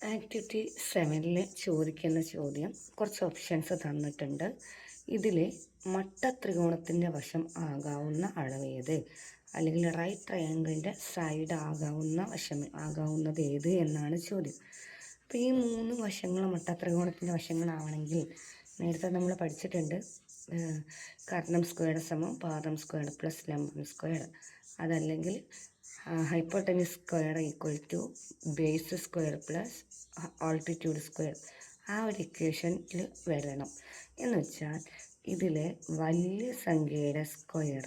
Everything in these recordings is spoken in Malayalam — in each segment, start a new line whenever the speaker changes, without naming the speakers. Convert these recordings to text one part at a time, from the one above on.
ആക്ടിവിറ്റി 7ൽ ചോദിക്കുന്ന ചോദ്യം കുറച്ച് ഓപ്ഷൻസ് തന്നിട്ടുണ്ട്. ഇതിൽ മട്ട ത്രികോണത്തിൻ്റെ വശം ആകാവുന്ന അളവേത്, അല്ലെങ്കിൽ റൈറ്റ് ട്രയാങ്കിളിൻ്റെ സൈഡ് ആകാവുന്നത് ഏത് എന്നാണ് ചോദ്യം. അപ്പോൾ ഈ 3 വശങ്ങൾ മട്ട ത്രികോണത്തിൻ്റെ വശങ്ങളാവണമെങ്കിൽ നേരത്തെ നമ്മൾ പഠിച്ചിട്ടുണ്ട്, കർണം സ്ക്വയർഡ് സമം പാദം സ്ക്വയർഡ് പ്ലസ് ലംബം സ്ക്വയർഡ്. അതല്ലെങ്കിൽ hypotenuse square equal to base square plus altitude square. ആ ഒരു ഇക്വേഷനിൽ വരണം. എന്ന് വെച്ചാൽ ഇതിൽ വലിയ സംഖ്യയുടെ സ്ക്വയർ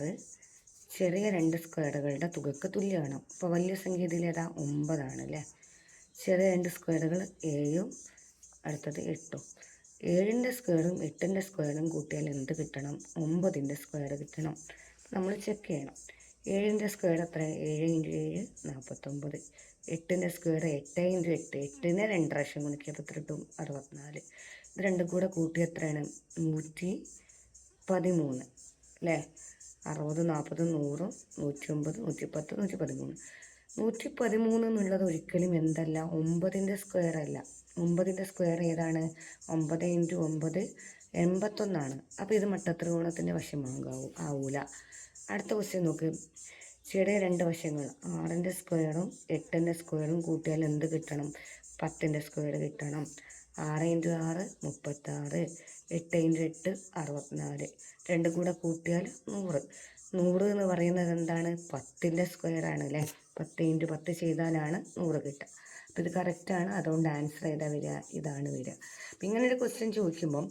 ചെറിയ 2 സ്ക്വയറുകളുടെ തുകയ്ക്ക് തുല്യമാണ്. അപ്പോൾ വലിയ സംഖ്യ ഇതിലേതാ 9 അല്ലേ. ചെറിയ 2 സ്ക്വയറുകൾ 7ഉം അടുത്തത് 8ഉം. 7ൻ്റെ സ്ക്വയറും 8ൻ്റെ സ്ക്വയറും കൂട്ടിയാൽ എന്ത് കിട്ടണം? 9ൻ്റെ സ്ക്വയർ കിട്ടണം. നമ്മൾ ചെക്ക് ചെയ്യണം. 7ൻ്റെ സ്ക്വയർ എത്ര? 7 × 7 49. 8ൻ്റെ സ്ക്വയർ 8 × 8, 8നെ 2 പ്രാവശ്യം ഗുണിക്കുക, അപ്പോൾ കിട്ടും 64. ഇത് രണ്ടും കൂടെ കൂട്ടി എത്രയാണ്? 113 അല്ലേ. 60, 40, 100, 109, 110, 113. 113 എന്നുള്ളത് ഒരിക്കലും എന്തല്ല, 9ൻ്റെ സ്ക്വയർ അല്ല. 9ൻ്റെ സ്ക്വയർ ഏതാണ്? 9 × 9 81. അപ്പോൾ ഇത് മട്ടത്രികോണത്തിൻ്റെ ആവൂല. അടുത്ത ക്വസ്റ്റ്യൻ നോക്ക്. ചെറിയ 2 വശങ്ങൾ 6ൻ്റെ സ്ക്വയറും 8ൻ്റെ സ്ക്വയറും കൂട്ടിയാൽ എന്ത് കിട്ടണം? 10ൻ്റെ സ്ക്വയർ കിട്ടണം. 6 × 6 36, 8 × 8 64. രണ്ടും കൂടെ കൂട്ടിയാൽ 100. 100 എന്ന് പറയുന്നത് എന്താണ്? 10ൻ്റെ സ്ക്വയർ ആണ് അല്ലേ. 10 × 10 ചെയ്താലാണ് 100 കിട്ടുക. അപ്പോൾ ഇത് കറക്റ്റാണ്. അതുകൊണ്ട് ആൻസർ ഏതാ വരിക? ഇതാണ് വരിക. അപ്പം ഇങ്ങനൊരു ക്വസ്റ്റ്യൻ ചോദിക്കുമ്പം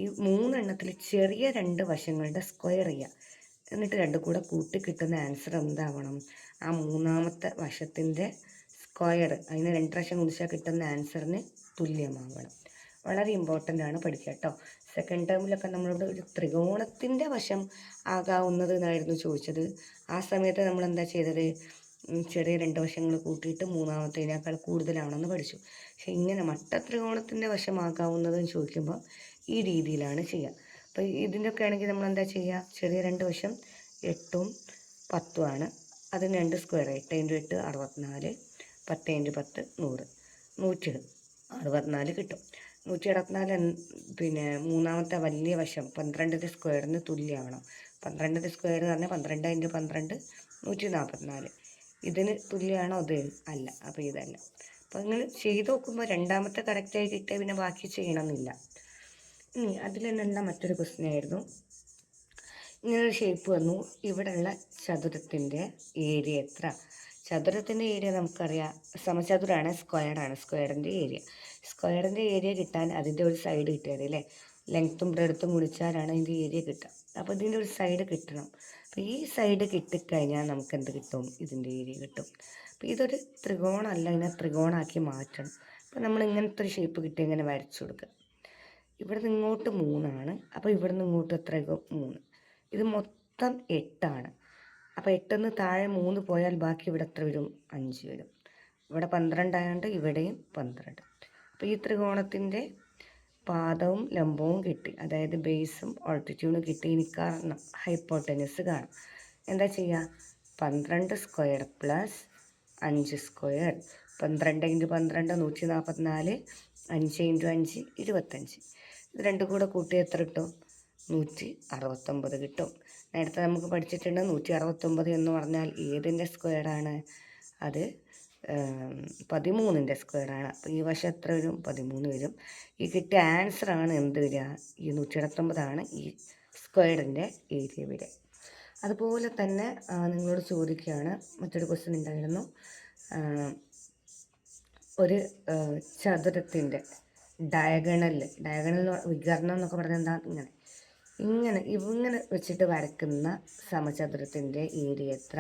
ഈ 3 എണ്ണത്തിൽ ചെറിയ 2 വശങ്ങളുടെ സ്ക്വയർ ചെയ്യുക, എന്നിട്ട് രണ്ടും കൂടെ കൂട്ടി കിട്ടുന്ന ആൻസർ എന്താവണം? ആ 3ാമത്തെ വശത്തിൻ്റെ സ്ക്വയർ, അതിന് 2 പ്രാവശ്യം കുടിച്ചാൽ കിട്ടുന്ന ആൻസറിന് തുല്യമാവണം. വളരെ ഇമ്പോർട്ടൻ്റ് ആണ്, പഠിക്കുക കേട്ടോ. സെക്കൻഡ് ടേമിലൊക്കെ നമ്മളോട് ഒരു ത്രികോണത്തിൻ്റെ വശം ആകാവുന്നത് എന്നായിരുന്നു ചോദിച്ചത്. ആ സമയത്ത് നമ്മൾ എന്താ ചെയ്തത്? ചെറിയ 2 വശങ്ങൾ കൂട്ടിയിട്ട് 3ാമത്തേതിനേക്കാൾ കൂടുതലാണെന്ന് പഠിച്ചു. പക്ഷെ ഇങ്ങനെ മട്ട ത്രികോണത്തിൻ്റെ വശമാകാവുന്നതെന്ന് ചോദിക്കുമ്പോൾ ഈ രീതിയിലാണ് ചെയ്യുക. അപ്പോൾ ഇതിൻ്റെയൊക്കെ ആണെങ്കിൽ നമ്മൾ എന്താ ചെയ്യുക? ചെറിയ 2 വശം 8ഉം 10ഉം ആണ്. അതിന് 2 സ്ക്വയർ, 8 × 8 64, 10 × 10 100, 164 കിട്ടും. 164 പിന്നെ 3ാമത്തെ വലിയ വശം 12ൻ്റെ സ്ക്വയറിന് തുല്യമാവണം. 12ൻ്റെ സ്ക്വയർ എന്ന് പറഞ്ഞാൽ 12 × 12 144. ഇതിന് തുല്യമാണോ? അത് അല്ല. അപ്പോൾ ഇതല്ല. അപ്പോൾ നിങ്ങൾ ചെയ്ത് നോക്കുമ്പോൾ 2ാമത്തെ കറക്റ്റായി കിട്ടിയാൽ പിന്നെ ബാക്കി ചെയ്യണമെന്നില്ല. ഇനി അതിൽ നിന്നുള്ള മറ്റൊരു ക്വസ്റ്റ്യൻ ആയിരുന്നു. ഇങ്ങനൊരു ഷേപ്പ് വന്നു. ഇവിടെയുള്ള ചതുരത്തിൻ്റെ ഏരിയ എത്ര? ചതുരത്തിൻ്റെ ഏരിയ നമുക്കറിയാം, സമചതുരാണ്, സ്ക്വയറാണ്. സ്ക്വയറിൻ്റെ ഏരിയ കിട്ടാൻ അതിൻ്റെ ഒരു സൈഡ് കിട്ടിയത് അല്ലേ. ലെങ്ത്തും ബ്രെഡ്ത്തും ഗുണിച്ചാലാണ് അതിൻ്റെ ഏരിയ കിട്ടുക. അപ്പോൾ ഇതിൻ്റെ ഒരു സൈഡ് കിട്ടണം. അപ്പോൾ ഈ സൈഡ് കിട്ടിക്കഴിഞ്ഞാൽ നമുക്ക് എന്ത് കിട്ടും? ഇതിൻ്റെ ഏരിയ കിട്ടും. അപ്പോൾ ഇതൊരു ത്രികോണമല്ല, ഇതിനെ ത്രികോണമാക്കി മാറ്റണം. അപ്പോൾ നമ്മൾ ഇങ്ങനത്തെ ഒരു ഷേപ്പ് കിട്ടി ഇങ്ങനെ വരച്ചു കൊടുക്കുക. ഇവിടെ നിന്ന് ഇങ്ങോട്ട് 3 ആണ്. അപ്പോൾ ഇവിടെ നിന്ന് ഇങ്ങോട്ട് എത്രയാകും? 3. ഇത് മൊത്തം 8 ആണ്. അപ്പോൾ 8ന്ന് താഴെ 3 പോയാൽ ബാക്കി ഇവിടെ എത്ര വരും? 5 വരും. ഇവിടെ 12 ആയതുകൊണ്ട് ഇവിടെയും 12. അപ്പോൾ ഈ ത്രികോണത്തിൻ്റെ പാദവും ലംബവും കിട്ടി, അതായത് ബേസും ആൾട്ടിറ്റ്യൂഡും കിട്ടി. ഇനി കാരണം ഹൈപ്പോട്ടനസ് കാണാം. എന്താ ചെയ്യുക? 12 സ്ക്വയർ പ്ലസ് 5 സ്ക്വയർ. 12 × 12 144, 5 × 5 25. ഇത് രണ്ടും കൂടെ കൂട്ടി എത്ര കിട്ടും? 169 കിട്ടും. നേരത്തെ നമുക്ക് പഠിച്ചിട്ടുണ്ട് 169 എന്ന് പറഞ്ഞാൽ ഏതിൻ്റെ സ്ക്വയറാണ്? അത് 13ൻ്റെ സ്ക്വയറാണ്. അപ്പോൾ ഈ വശം എത്ര വരും? 13 വരും. ഈ കിട്ടിയ ആൻസറാണ് എന്ത് വരിക? ഈ 169 ഈ സ്ക്വയറിൻ്റെ ഏരിയ വരിക. അതുപോലെ തന്നെ നിങ്ങളോട് ചോദിക്കുകയാണ്, മറ്റൊരു ക്വസ്റ്റ്യൻ ഉണ്ടായിരുന്നു. ഒരു ചതുരത്തിൻ്റെ ഡയഗണൽ വികരണം എന്നൊക്കെ പറഞ്ഞാൽ എന്താ? ഇങ്ങനെ വെച്ചിട്ട് വരയ്ക്കുന്ന സമചതുരത്തിൻ്റെ ഏരിയ എത്ര?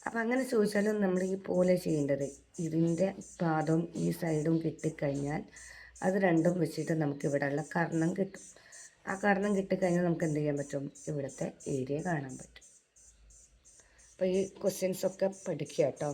അപ്പം അങ്ങനെ ചോദിച്ചാലും നമ്മൾ ഈ പോലെ ചെയ്യേണ്ടത്, ഇതിൻ്റെ പാദവും ഈ സൈഡും കിട്ടിക്കഴിഞ്ഞാൽ അത് രണ്ടും വെച്ചിട്ട് നമുക്ക് ഇവിടെയുള്ള കർണം കിട്ടും. ആ കർണം കിട്ടിക്കഴിഞ്ഞാൽ നമുക്ക് എന്ത് ചെയ്യാൻ പറ്റും? ഇവിടുത്തെ ഏരിയ കാണാൻ പറ്റും. അപ്പോൾ ഈ ക്വസ്റ്റ്യൻസൊക്കെ പഠിക്കുക കേട്ടോ.